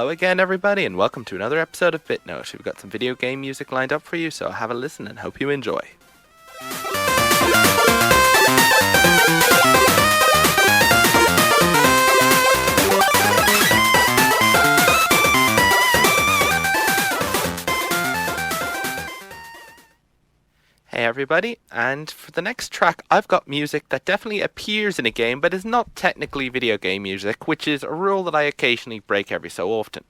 Hello again, everybody, and welcome to another episode of BitNote. We've got some video game music lined up for you, so have a listen and hope you enjoy. Hey everybody, and for the next track I've got music that definitely appears in a game but is not technically video game music, which is a rule that I occasionally break every so often.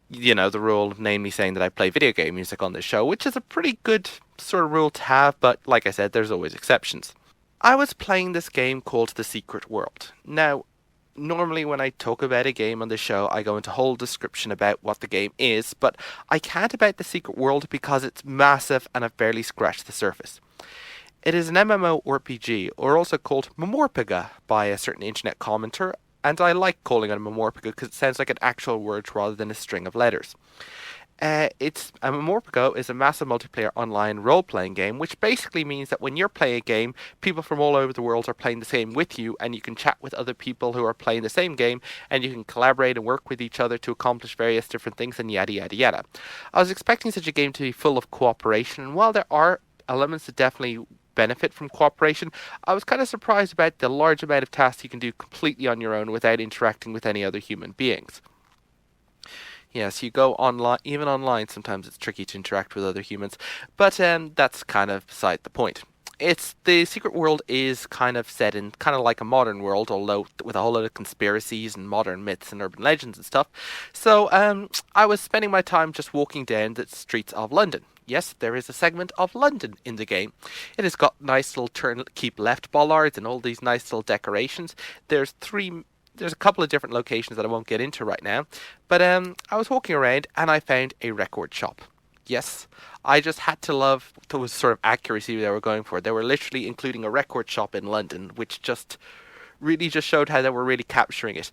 You know, the rule namely saying that I play video game music on this show, which is a pretty good sort of rule to have, but like I said, there's always exceptions. I was playing this game called The Secret World. Now, normally when I talk about a game on the show, I go into a whole description about what the game is, but I can't about The Secret World because it's massive and I've barely scratched the surface. It is an MMORPG, or also called Memorpaga by a certain internet commenter, and I like calling it a Memorpaga because it sounds like an actual word rather than a string of letters. Memorpaga is a massive multiplayer online role-playing game, which basically means that when you're playing a game, people from all over the world are playing the same with you, and you can chat with other people who are playing the same game, and you can collaborate and work with each other to accomplish various different things, and yada yada yada. I was expecting such a game to be full of cooperation, and while there are elements that definitely benefit from cooperation, I was kind of surprised about the large amount of tasks you can do completely on your own without interacting with any other human beings. Yes, you go online, even online, sometimes it's tricky to interact with other humans, but that's kind of beside the point. The Secret World is kind of set in kind of like a modern world, although with a whole lot of conspiracies and modern myths and urban legends and stuff. So I was spending my time just walking down the streets of London. Yes, there is a segment of London in the game. It has got nice little turn keep left bollards and all these nice little decorations. There's a couple of different locations that I won't get into right now, but I was walking around and I found a record shop. Yes, I just had to love the sort of accuracy they were going for. They were literally including a record shop in London, which just really just showed how they were really capturing it.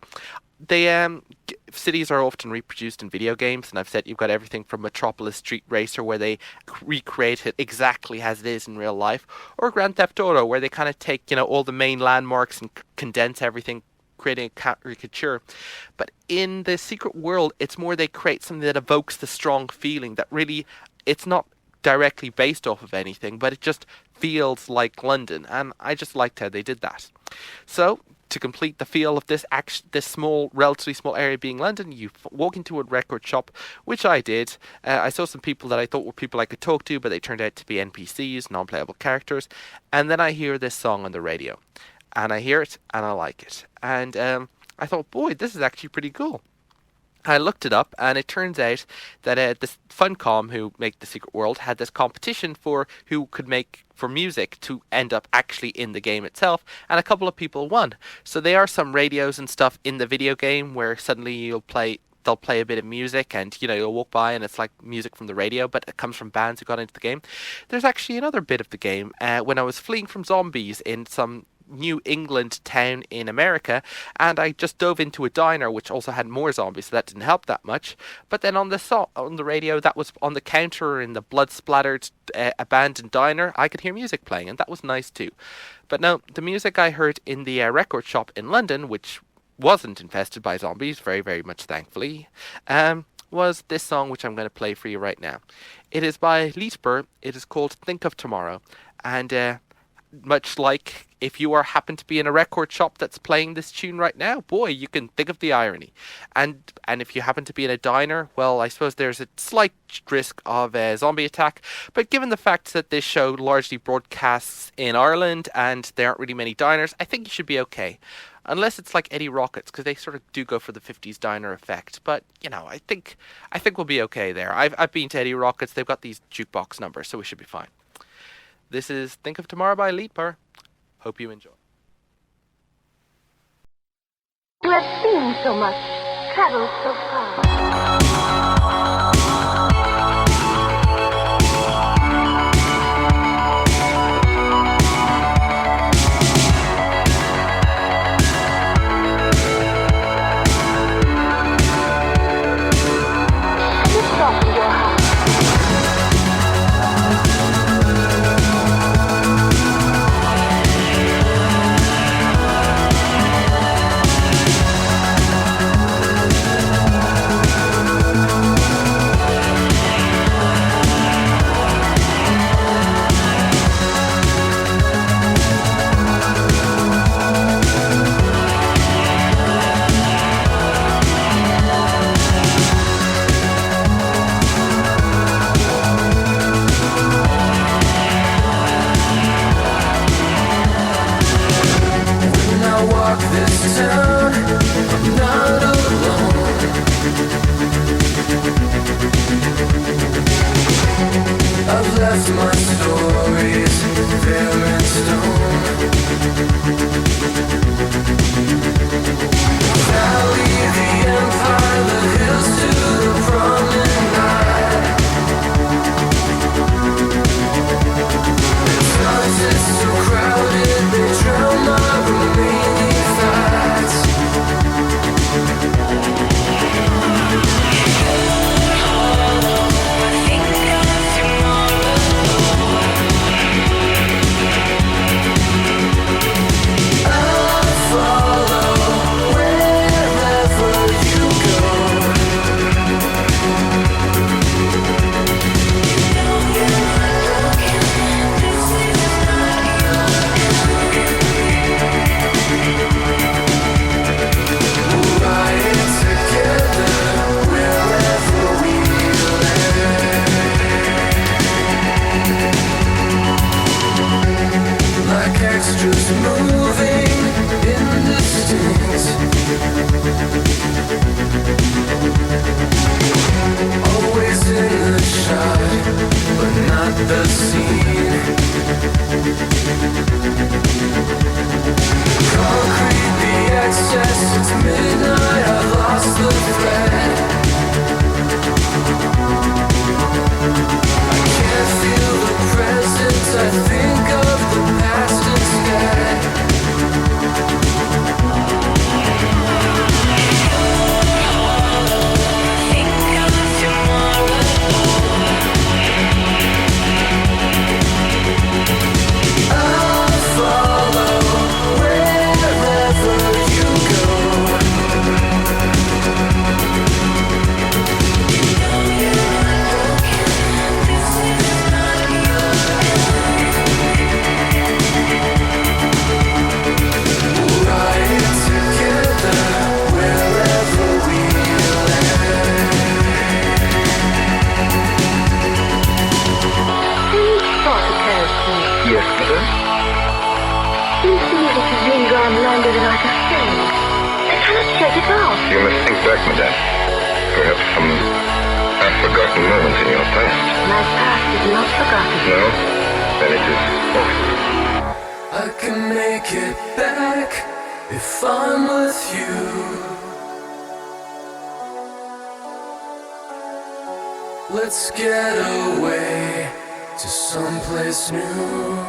Cities are often reproduced in video games, and I've said you've got everything from Metropolis Street Racer, where they recreate it exactly as it is in real life, or Grand Theft Auto, where they kind of take, all the main landmarks and condense everything, creating a caricature. But in The Secret World, it's more they create something that evokes the strong feeling that really, it's not directly based off of anything, but it just feels like London, and I just liked how they did that. So, to complete the feel of this relatively small area being London, you walk into a record shop, which I did. I saw some people that I thought were people I could talk to, but they turned out to be NPCs, non-playable characters, and then I hear this song on the radio. And I hear it, and I like it. And I thought, boy, this is actually pretty cool. I looked it up, and it turns out that this Funcom, who make The Secret World, had this competition for who could make for music to end up actually in the game itself, and a couple of people won. So there are some radios and stuff in the video game where suddenly they'll play a bit of music, and you'll walk by and it's like music from the radio, but it comes from bands who got into the game. There's actually another bit of the game when I was fleeing from zombies in some New England town in America, and I just dove into a diner which also had more zombies, so that didn't help that much. But then on the radio that was on the counter in the blood splattered abandoned diner, I could hear music playing, and that was nice too. But no, the music I heard in the record shop in London, which wasn't infested by zombies, very very much thankfully, was this song which I'm going to play for you right now. It is by Leetber. It is called Think of Tomorrow, and much like if you happen to be in a record shop that's playing this tune right now, boy, you can think of the irony. And if you happen to be in a diner, well, I suppose there's a slight risk of a zombie attack, but given the fact that this show largely broadcasts in Ireland and there aren't really many diners, I think you should be okay. Unless it's like Eddie Rockets, because they sort of do go for the 50s diner effect. But, I think we'll be okay there. I've been to Eddie Rockets. They've got these jukebox numbers, so we should be fine. This is Think of Tomorrow by Leetber. Hope you enjoy. You have seen so much, traveled so far. just moving indistinct. Always in the shot, but not the scene. Concrete the excess, it's midnight, I've lost the thread. I can't feel the present, I think of the past instead. I'll follow wherever you go. Ride together wherever we land. Any thought occurs to me. Yes, madam? Seems to me this has really gone longer than I could stand. I cannot shake it off. You must think back, madam. Perhaps some half-forgotten moments in your past. My past is not forgotten. No? Then it is off. I can make it back if I'm with you. Let's get away to someplace new.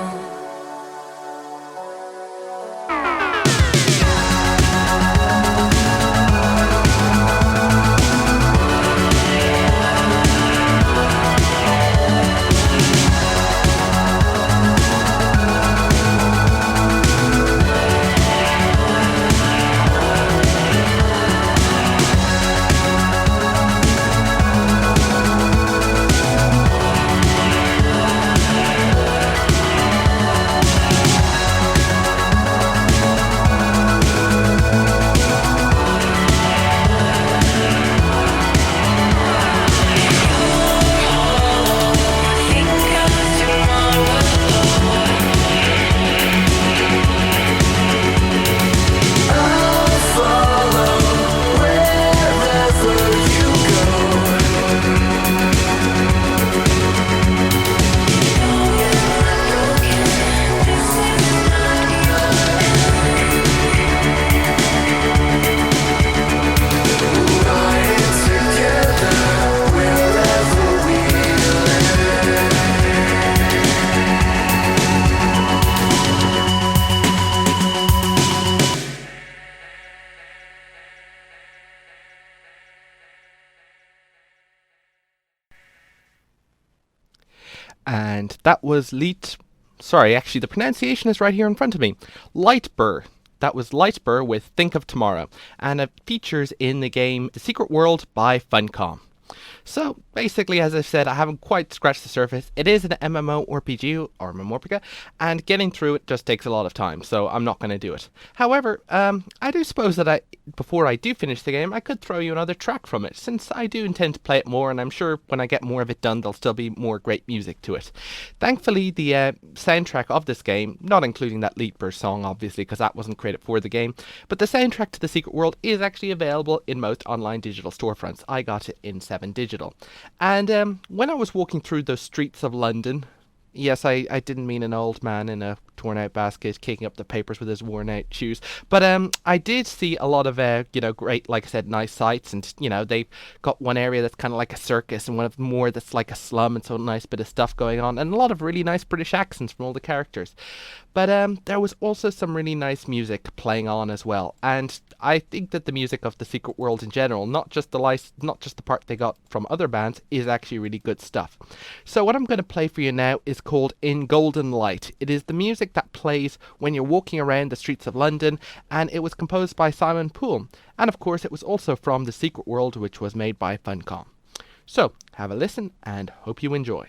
And that was Sorry, actually, the pronunciation is right here in front of me. Lightburr. That was Lightburr with Think of Tomorrow. And it features in the game The Secret World by Funcom. So, basically, as I said, I haven't quite scratched the surface. It is an MMORPG, or MMORPG, and getting through it just takes a lot of time, so I'm not going to do it. However, I do suppose that before I do finish the game, I could throw you another track from it, since I do intend to play it more, and I'm sure when I get more of it done, there'll still be more great music to it. Thankfully, the soundtrack of this game, not including that Leapburst song, obviously, because that wasn't created for the game, but the soundtrack to The Secret World is actually available in most online digital storefronts. I got it in 7 Digital. And when I was walking through the streets of London, yes, I didn't mean an old man in a torn-out basket kicking up the papers with his worn-out shoes, but I did see a lot of great, like I said, nice sights, and they've got one area that's kind of like a circus, and one of more that's like a slum, and so a nice bit of stuff going on, and a lot of really nice British accents from all the characters. But there was also some really nice music playing on as well, and I think that the music of The Secret World in general, not just the part they got from other bands, is actually really good stuff. So what I'm going to play for you now is called In Golden Light. It is the music that plays when you're walking around the streets of London, and it was composed by Simon Poole. And of course, it was also from The Secret World, which was made by Funcom. So have a listen, and hope you enjoy.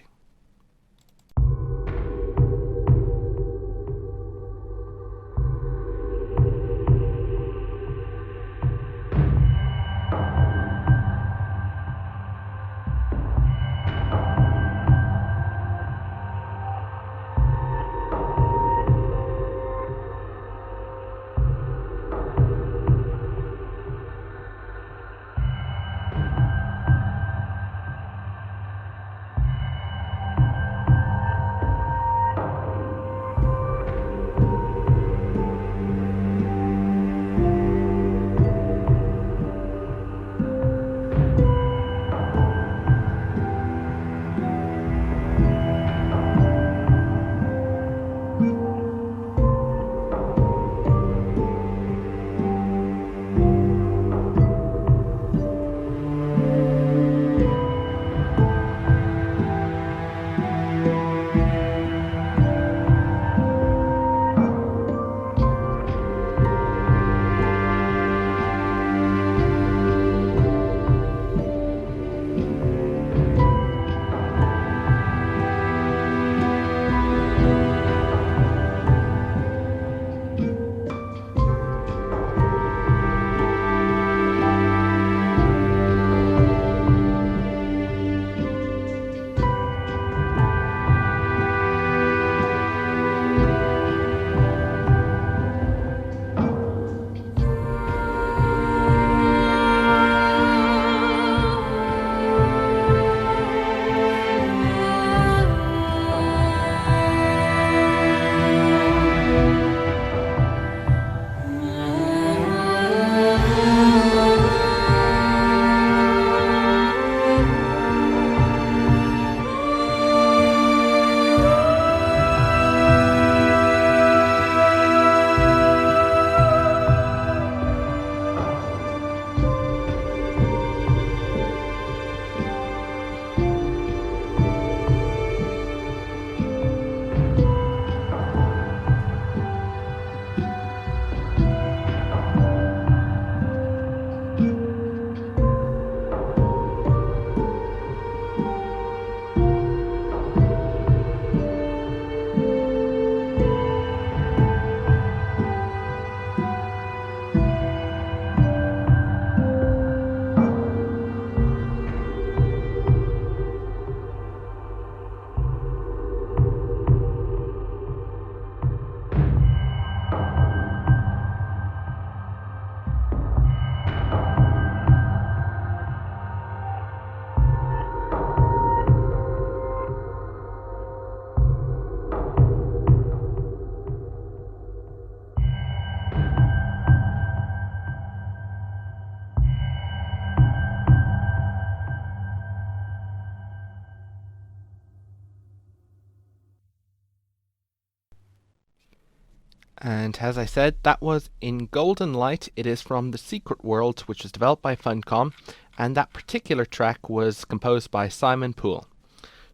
And as I said, that was In Golden Light. It is from The Secret World, which was developed by Funcom, and that particular track was composed by Simon Poole.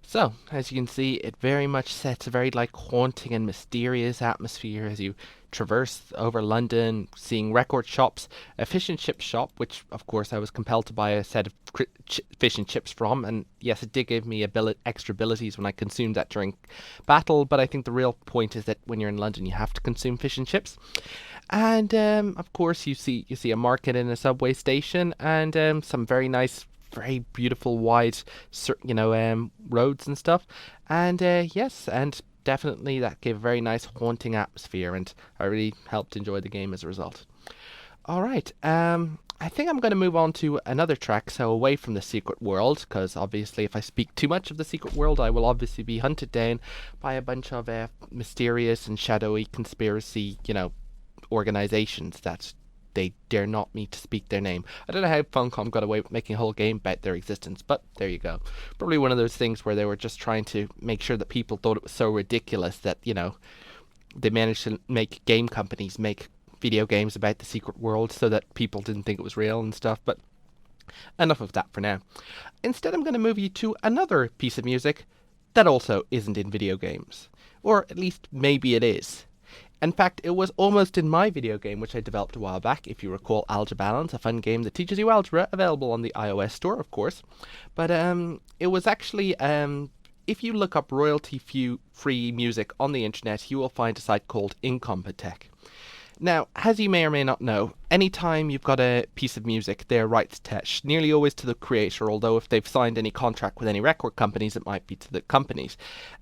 So, as you can see, it very much sets a very haunting and mysterious atmosphere as you traverse over London, seeing record shops, a fish and chip shop, which of course I was compelled to buy a set of fish and chips from, and yes, it did give me extra abilities when I consumed that during battle. But I think the real point is that when you're in London, you have to consume fish and chips. And of course, you see a market in a subway station, and some very nice, very beautiful wide roads and stuff. And yes, and definitely that gave a very nice haunting atmosphere, and I really helped enjoy the game as a result. All right, I think I'm going to move on to another track, so away from The Secret World, because obviously if I speak too much of The Secret World, I will obviously be hunted down by a bunch of mysterious and shadowy conspiracy organizations that they dare not me to speak their name. I don't know how Funcom got away with making a whole game about their existence, but there you go. Probably one of those things where they were just trying to make sure that people thought it was so ridiculous that, they managed to make game companies make video games about the secret world so that people didn't think it was real and stuff. But enough of that for now. Instead, I'm going to move you to another piece of music that also isn't in video games. Or at least maybe it is. In fact, it was almost in my video game, which I developed a while back, if you recall Algebra Balance, a fun game that teaches you algebra, available on the iOS store, of course. But it was actually, if you look up royalty-free music on the internet, you will find a site called Incompetech. Now, as you may or may not know, anytime you've got a piece of music, they're rights attached, nearly always to the creator, although if they've signed any contract with any record companies, it might be to the companies.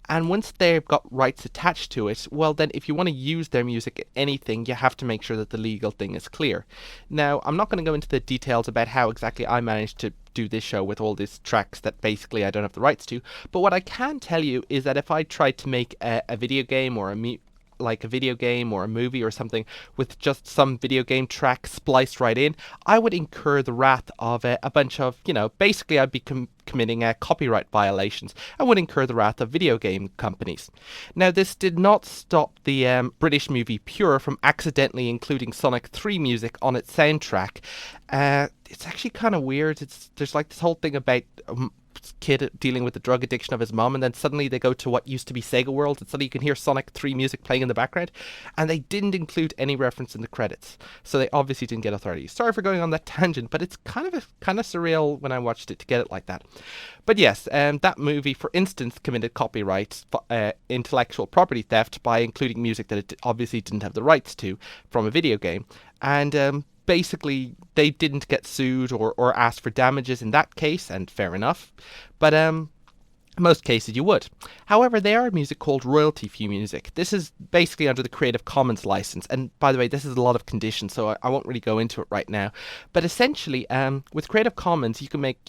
And once they've got rights attached to it, well then if you want to use their music in anything, you have to make sure that the legal thing is clear. Now, I'm not going to go into the details about how exactly I managed to do this show with all these tracks that basically I don't have the rights to, but what I can tell you is that if I tried to make a video game or a video game or a movie or something with just some video game track spliced right in, I would incur the wrath of a bunch of, basically I'd be committing copyright violations. I would incur the wrath of video game companies. Now, this did not stop the British movie Pure from accidentally including Sonic 3 music on its soundtrack. It's actually kind of weird. There's this whole thing about kid dealing with the drug addiction of his mom, and then suddenly they go to what used to be Sega World, and suddenly you can hear Sonic 3 music playing in the background, and they didn't include any reference in the credits, so they obviously didn't get authority. Sorry for going on that tangent, but it's kind of surreal when I watched it to get it like that. But yes, that movie, for instance, committed copyright intellectual property theft by including music that it obviously didn't have the rights to from a video game, and basically they didn't get sued or asked for damages in that case, and fair enough. But most cases you would. However, there are music called royalty-free music. This is basically under the Creative Commons license. And by the way, this is a lot of conditions, so I won't really go into it right now. But essentially, with Creative Commons, you can make,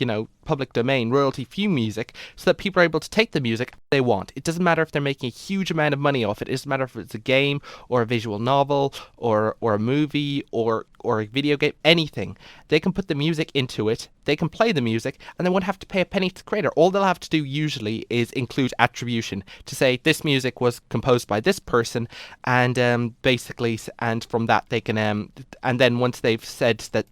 public domain royalty-free music so that people are able to take the music they want. It doesn't matter if they're making a huge amount of money off it. It doesn't matter if it's a game or a visual novel or a movie or a video game, anything. They can put the music into it, they can play the music, and they won't have to pay a penny to the creator. All they'll have to do usually is include attribution to say this music was composed by this person, and basically, and from that they can, and then once they've said that,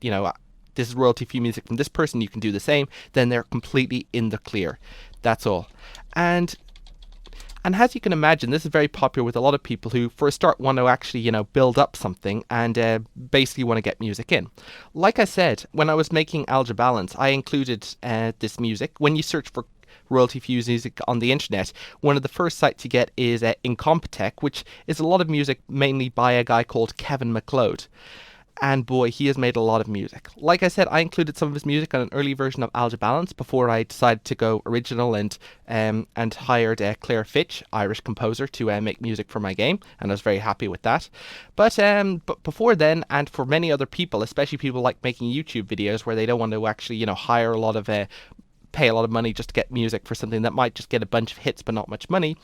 this is royalty-free music from this person, you can do the same, then they're completely in the clear. That's all. And as you can imagine, this is very popular with a lot of people who, for a start, want to actually, build up something and basically want to get music in. Like I said, when I was making Algebra Balance, I included this music. When you search for royalty-free music on the internet, one of the first sites you get is Incompetech, which is a lot of music mainly by a guy called Kevin MacLeod. And boy, he has made a lot of music. Like I said, I included some of his music on an early version of Algebra Balance before I decided to go original and hired Claire Fitch, Irish composer, to make music for my game, and I was very happy with that. But before then, and for many other people, especially people like making YouTube videos where they don't want to actually hire a lot of pay a lot of money just to get music for something that might just get a bunch of hits but not much money,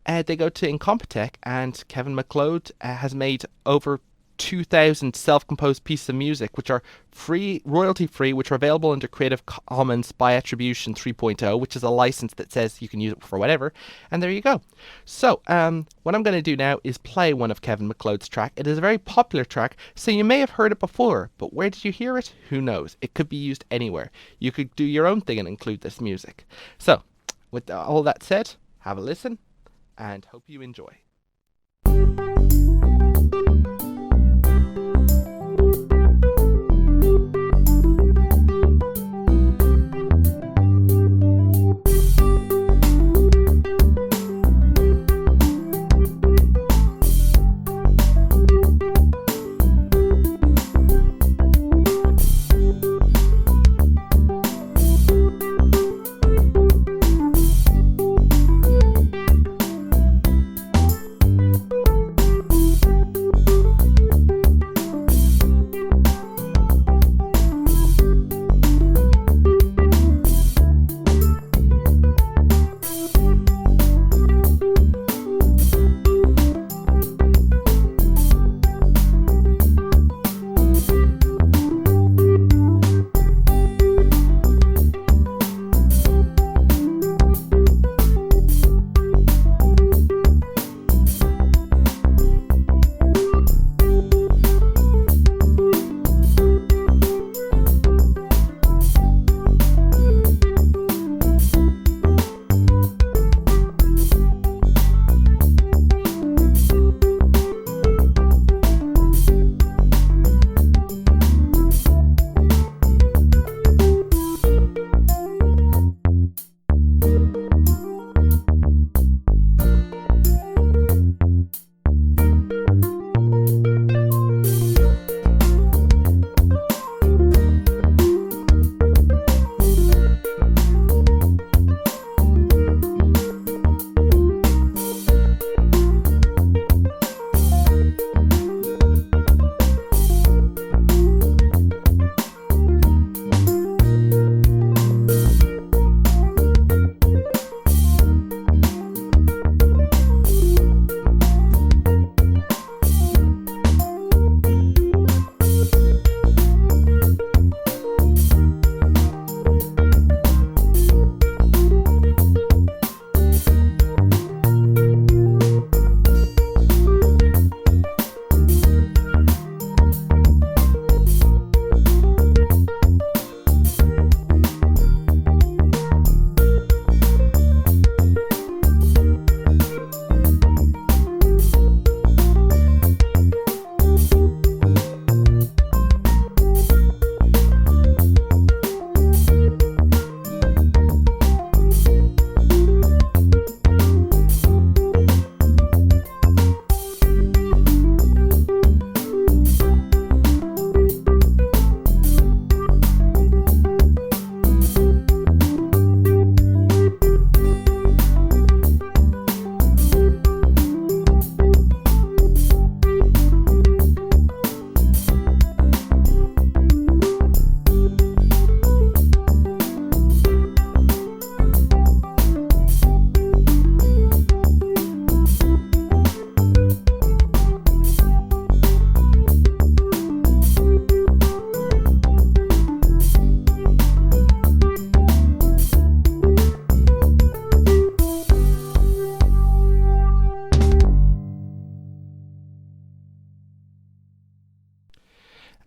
they go to Incompetech, and Kevin MacLeod has made over 2,000 self-composed pieces of music, which are free, royalty-free, which are available under Creative Commons by Attribution 3.0, which is a license that says you can use it for whatever. And there you go. So, what I'm going to do now is play one of Kevin MacLeod's track. It is a very popular track, so you may have heard it before, but where did you hear it? Who knows? It could be used anywhere. You could do your own thing and include this music. So, with all that said, have a listen, and hope you enjoy.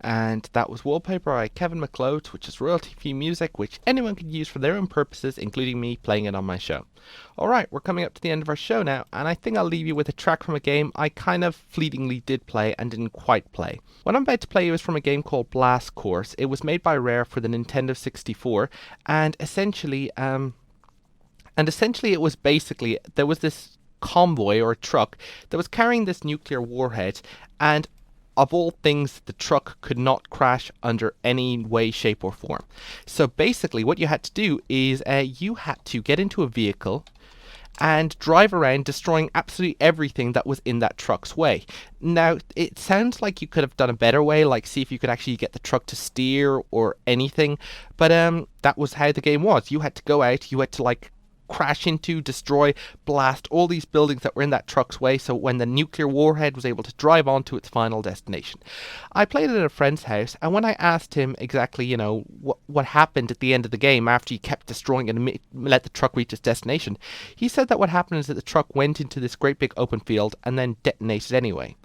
And that was Wallpaper by Kevin MacLeod, which is royalty-free music which anyone can use for their own purposes, including me playing it on my show. Alright, we're coming up to the end of our show now, and I think I'll leave you with a track from a game I kind of fleetingly did play and didn't quite play. What I'm about to play you is from a game called Blast Course. It was made by Rare for the Nintendo 64, and essentially it was basically, there was this convoy or truck that was carrying this nuclear warhead, and of all things, the truck could not crash under any way, shape or form. So basically what you had to do is you had to get into a vehicle and drive around destroying absolutely everything that was in that truck's way. Now, it sounds like you could have done a better way, like see if you could actually get the truck to steer or anything, but that was how the game was. You had to go out, you had to crash into, destroy, blast all these buildings that were in that truck's way, so when the nuclear warhead was able to drive on to its final destination. I played it at a friend's house, and when I asked him exactly, what happened at the end of the game after he kept destroying it and let the truck reach its destination, he said that what happened is that the truck went into this great big open field and then detonated anyway.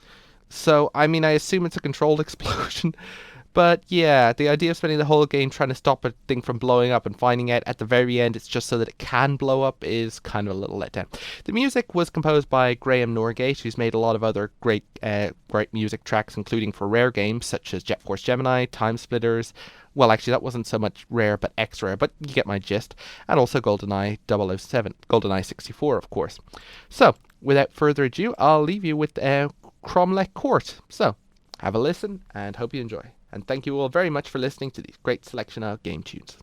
So, I mean, I assume it's a controlled explosion. But yeah, the idea of spending the whole game trying to stop a thing from blowing up and finding out at the very end it's just so that it can blow up is kind of a little letdown. The music was composed by Graham Norgate, who's made a lot of other great music tracks, including for rare games such as Jet Force Gemini, Time Splitters. Well, actually, that wasn't so much rare, but X-Rare, but you get my gist. And also GoldenEye 007, GoldenEye 64, of course. So, without further ado, I'll leave you with Cromlech Court. So, have a listen and hope you enjoy. And thank you all very much for listening to this great selection of game tunes.